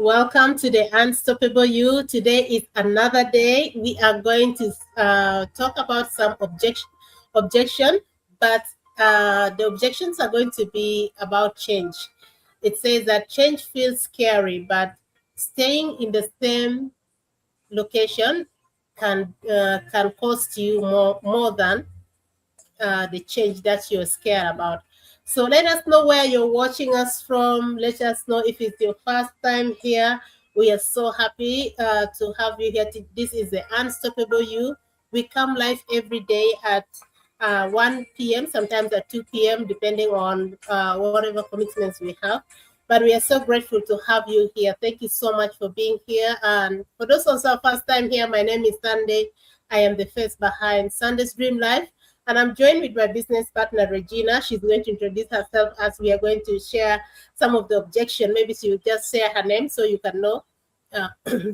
Welcome to the Unstoppable You. Today is another day. We are going to talk about some objection, but the objections are going to be about change. It says that change feels scary, but staying in the same location can cost you more than the change that you're scared about. So let us know where you're watching us from. Let us know if it's your first time here. We are so happy to have you here. This is the Unstoppable You. We come live every day at 1 p.m., sometimes at 2 p.m., depending on whatever commitments we have. But we are so grateful to have you here. Thank you so much for being here. And for those also first time here, my name is Sunday. I am the face behind Sunday's Dream Life. And I'm joined with my business partner, Regina. She's going to introduce herself as we are going to share some of the objection. Maybe she will just share her name so you can know. Uh,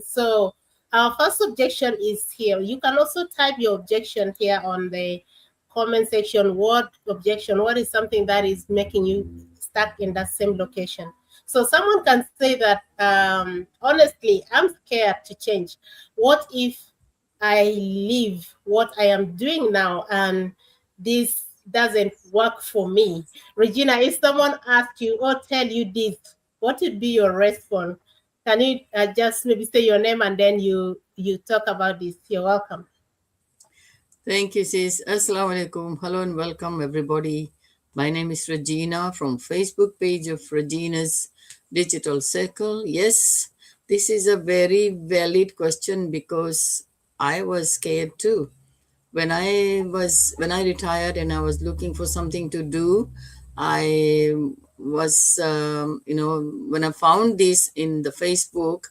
so our first objection is here. You can also type your objection here on the comment section. What objection? What is something that is making you stuck in that same location? So someone can say that, honestly, I'm scared to change. What if I leave what I am doing now and this doesn't work for me? Regina, if someone asks you or tell you this, what would be your response? Can you just maybe say your name and then you talk about this? You're welcome. Thank you, sis. Assalamu alaikum. Hello and welcome, everybody. My name is Regina from Facebook page of Regina's Digital Circle. Yes, this is a very valid question because I was scared too. When I retired and I was looking for something to do, I was, when I found this in the Facebook,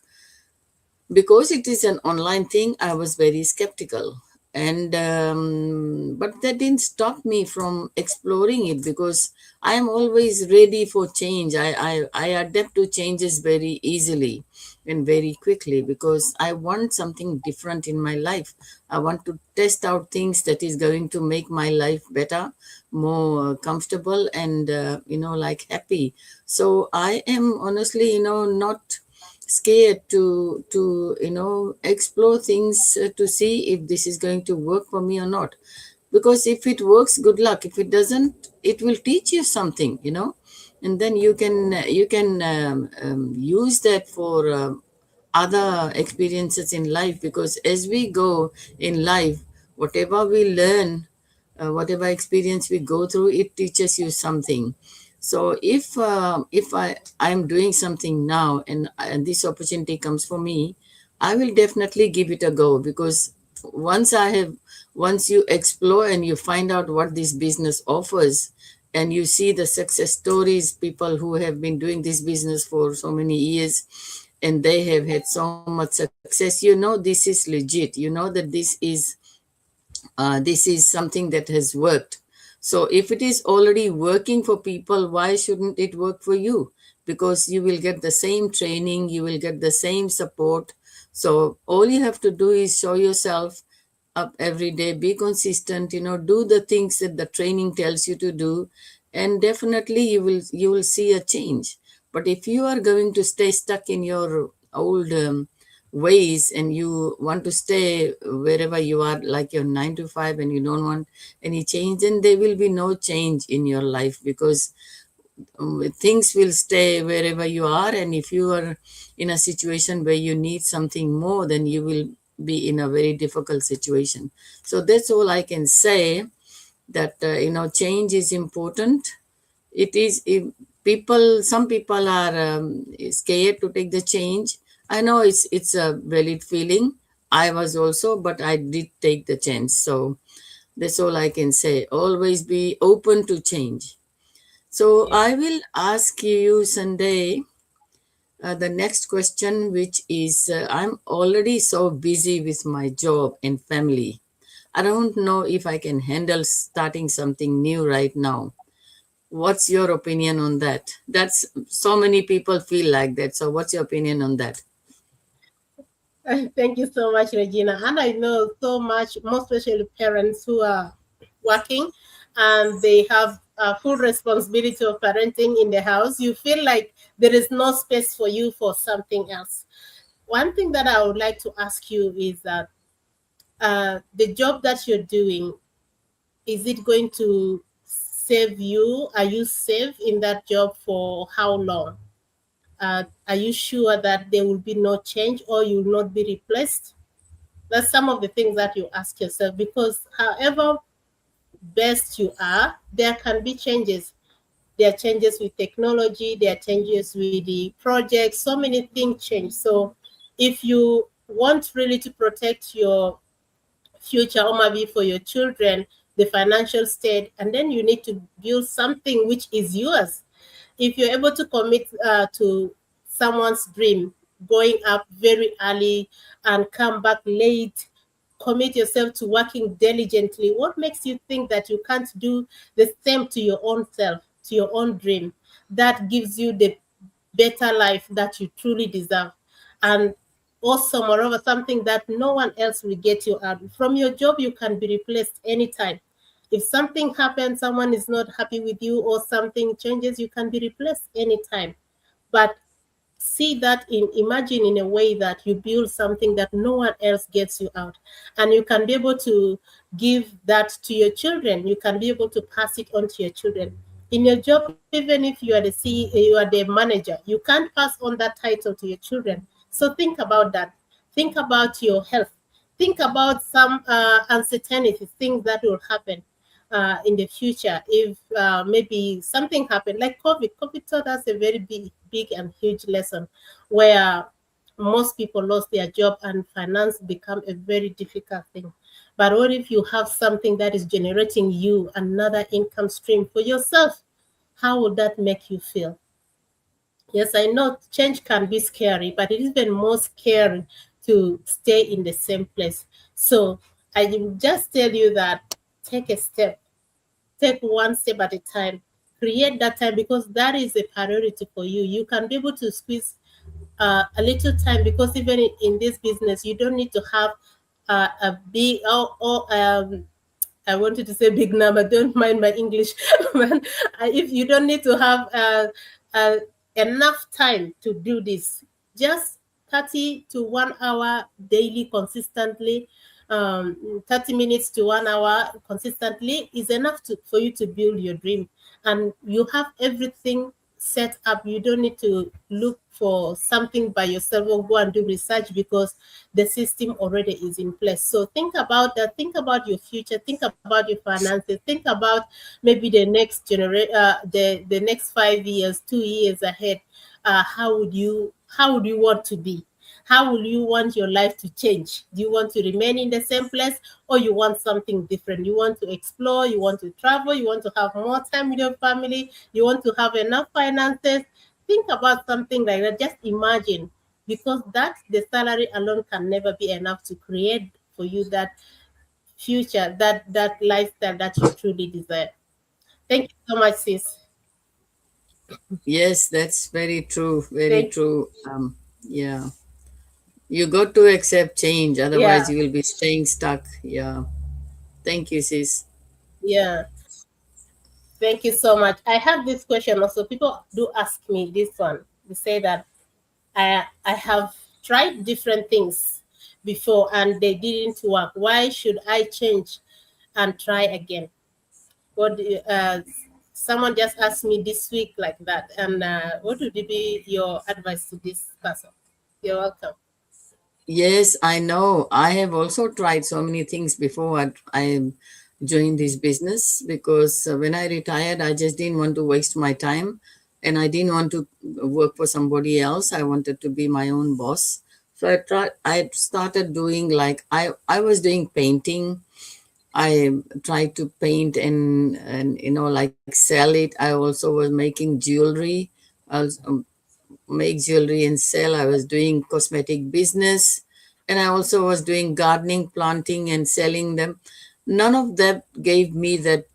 because it is an online thing, I was very skeptical, and but that didn't stop me from exploring it because I am always ready for change. I adapt to changes very easily and very quickly because I want something different in my life. I want to test out things that is going to make my life better, more comfortable, and like happy. So I am honestly, not scared to explore things, to see if this is going to work for me or not, because if it works, good luck. If it doesn't, it will teach you something, and then you can use that for other experiences in life, because as we go in life, whatever we learn, whatever experience we go through, it teaches you something. So if I'm doing something now, and this opportunity comes for me, I will definitely give it a go, because once you explore and you find out what this business offers, and you see the success stories, people who have been doing this business for so many years, and they have had so much success, this is legit. That this is something that has worked. So if it is already working for people, why shouldn't it work for you? Because you will get the same training, you will get the same support. So all you have to do is show yourself up every day, be consistent, do the things that the training tells you to do, and definitely you will see a change. But if you are going to stay stuck in your old ways, and you want to stay wherever you are, like your 9 to 5, and you don't want any change, then there will be no change in your life, because things will stay wherever you are. And if you are in a situation where you need something more, then you will be in a very difficult situation. So that's all I can say, that change is important. It is, if some people are scared to take the change. I know it's a valid feeling. I was also, but I did take the chance. So that's all I can say. Always be open to change. So Yes. I will ask you, Sunday, the next question, which is, I'm already so busy with my job and family. I don't know if I can handle starting something new right now. What's your opinion on that? That's, so many people feel like that. So what's your opinion on that? Thank you so much, Regina. And I know so much, most especially parents who are working and they have full responsibility of parenting in the house, you feel like there is no space for you for something else. One thing that I would like to ask you is that the job that you're doing, is it going to save you? Are you safe in that job for how long? Are you sure that there will be no change or you will not be replaced? That's some of the things that you ask yourself, because however best you are, there can be changes. There are changes with technology, there are changes with the project, so many things change. So if you want really to protect your future, or maybe for your children, the financial state, and then you need to build something which is yours. If you're able to commit to someone's dream, going up very early and come back late, commit yourself to working diligently, what makes you think that you can't do the same to your own self, to your own dream? That gives you the better life that you truly deserve. And also, moreover, something that no one else will get you out. From your job, you can be replaced anytime. If something happens, someone is not happy with you, or something changes, you can be replaced anytime. But see that in imagine in a way that you build something that no one else gets you out, and you can be able to give that to your children. You can be able to pass it on to your children. In your job, even if you are the CEO, you are the manager, you can't pass on that title to your children. So think about that. Think about your health. Think about some uncertainty things that will happen in the future. If maybe something happened, like COVID taught us a very big and huge lesson, where most people lost their job and finance become a very difficult thing. But what if you have something that is generating you another income stream for yourself? How would that make you feel? Yes, I know change can be scary, but it is even more scary to stay in the same place. So I will just tell you that take a step, take one step at a time, create that time, because that is a priority for you. You can be able to squeeze a little time, because even in this business, you don't need to have a big or I wanted to say big number. Don't mind my English, man. If you don't need to have uh, enough time to do this, just 30 to 1 hour daily consistently, 30 minutes to 1 hour consistently is enough for you to build your dream. And you have everything set up. You don't need to look for something by yourself or go and do research, because the system already is in place. So think about that. Think about your future. Think about your finances. Think about maybe the next the next 5 years, 2 years ahead. How would you want to be? How will you want your life to change? Do you want to remain in the same place, or you want something different? You want to explore, you want to travel, you want to have more time with your family, you want to have enough finances. Think about something like that. Just imagine, because that the salary alone can never be enough to create for you that future, that lifestyle that you truly desire. Thank you so much, sis. Yes, that's very true. Very Thank true. Yeah. You got to accept change, otherwise Yeah, you will be staying stuck. Yeah. Thank you, sis. yeah. Thank you so much. I have this question also. People do ask me this one. They say that I have tried different things before and they didn't work. Why should I change and try again? What someone just asked me this week like that, and what would be your advice to this person? You're welcome. Yes, I know. I have also tried so many things before I joined this business, because when I retired, I just didn't want to waste my time, and I didn't want to work for somebody else. I wanted to be my own boss. So I started doing, like, I was doing painting. I tried to paint and like sell it. I also was making jewelry. I was make jewelry and sell. I was doing cosmetic business, and I also was doing gardening, planting, and selling them. None of that gave me that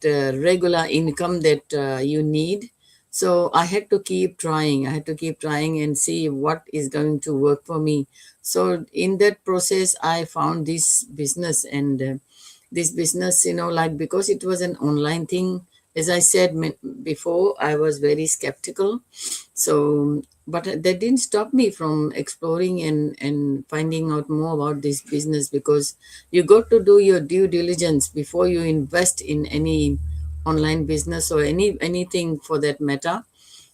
regular income that you need. So I had to keep trying. I had to keep trying and see what is going to work for me. So in that process, I found this business, and this business, like, because it was an online thing, As I said before, I was very skeptical. So, but that didn't stop me from exploring and finding out more about this business, because you got to do your due diligence before you invest in any online business or anything for that matter.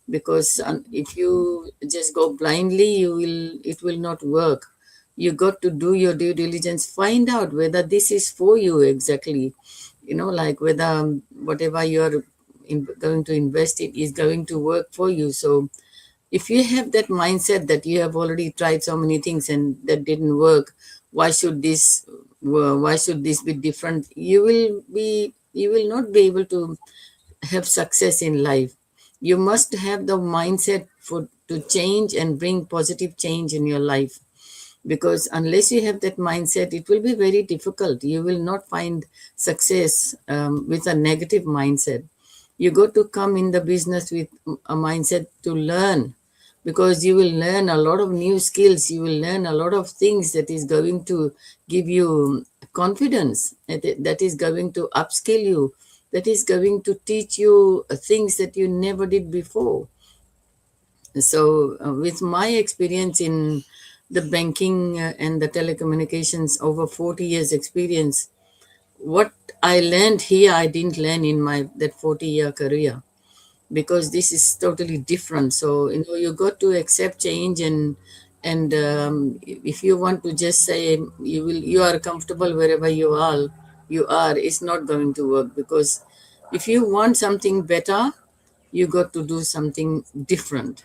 Because if you just go blindly, it will not work. You got to do your due diligence, find out whether this is for you exactly, like whether whatever you're going to invest in is going to work for you. So if you have that mindset that you have already tried so many things and that didn't work, why should this be different? You will not be able to have success in life. You must have the mindset for to change and bring positive change in your life, because unless you have that mindset, it will be very difficult. You will not find success with a negative mindset. You got to come in the business with a mindset to learn, because you will learn a lot of new skills. You will learn a lot of things that is going to give you confidence, that is going to upskill you, that is going to teach you things that you never did before. So, with my experience in the banking and the telecommunications, over 40 years experience, what I learned here, I didn't learn in my that 40-year career, because this is totally different. So, you got to accept change, and if you want to just say you are comfortable wherever you are, it's not going to work, because if you want something better, you got to do something different.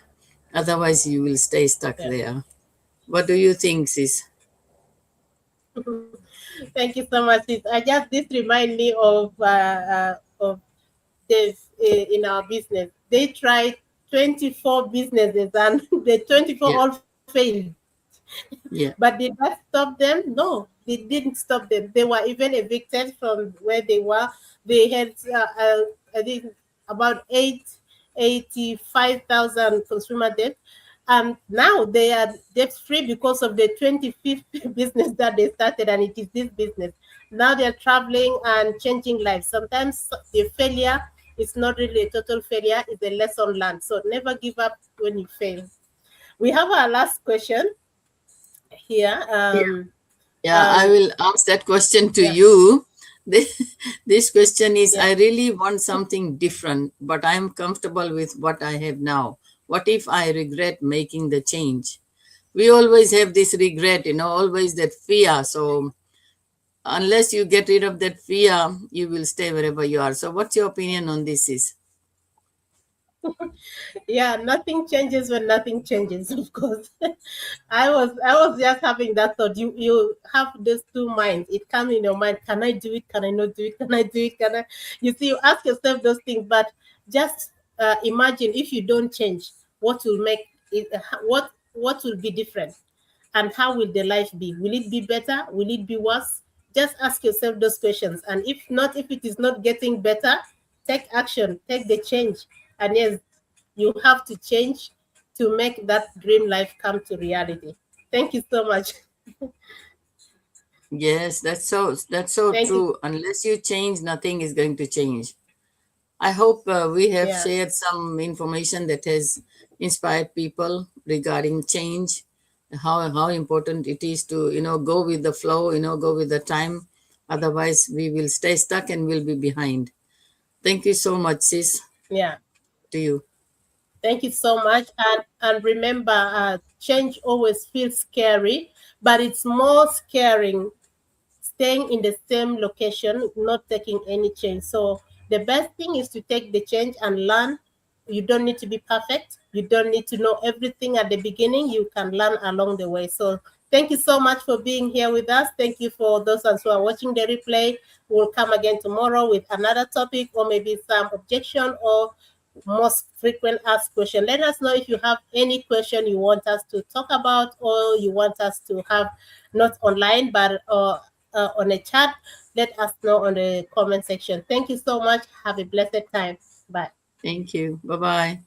Otherwise, you will stay stuck Yeah. there. What do you think, sis? Thank you so much. I just this remind me of this in our business. They tried 24 businesses and the 24 Yeah, all failed. But yeah, did that stop them? No, they didn't stop them. They were even evicted from where they were. They had, I think, about 85,000 consumer debt. And now they are debt free because of the 25th business that they started, and it is this business. Now they're traveling and changing lives. Sometimes the failure is not really a total failure, it's a lesson learned. So never give up when you fail. We have our last question here. yeah. Yeah, I will ask that question to Yeah, you. This question is, yeah. I really want something different, but I'm comfortable with what I have now. What if I regret making the change? We always have this regret, always that fear. So unless you get rid of that fear, you will stay wherever you are. So what's your opinion on this is? Yeah, nothing changes when nothing changes, of course. I was just having that thought. You have these two minds. It comes in your mind. Can I do it? Can I not do it? Can I do it? Can I? You see, you ask yourself those things, but just imagine if you don't change, what will make it? What will be different? And how will the life be? Will it be better? Will it be worse? Just ask yourself those questions. And if not, if it is not getting better, take action, take the change. And yes, you have to change to make that dream life come to reality. Thank you so much. Yes, that's so Thank you. true. Unless you change, nothing is going to change. I hope we have Yeah, shared some information that has inspired people regarding change, how important it is to go with the flow, go with the time. Otherwise, we will stay stuck and we'll be behind. Thank you so much, sis. yeah. To you. Thank you so much. And remember, change always feels scary, but it's more scaring staying in the same location, not taking any change. So the best thing is to take the change and learn. You don't need to be perfect. You don't need to know everything at the beginning. You can learn along the way. So thank you so much for being here with us. Thank you for those who are watching the replay. We'll come again tomorrow with another topic or maybe some objection or most frequent asked question. Let us know if you have any question you want us to talk about or you want us to have not online but on a chat. Let us know on the comment section. Thank you so much. Have a blessed time. Bye. Thank you. Bye bye.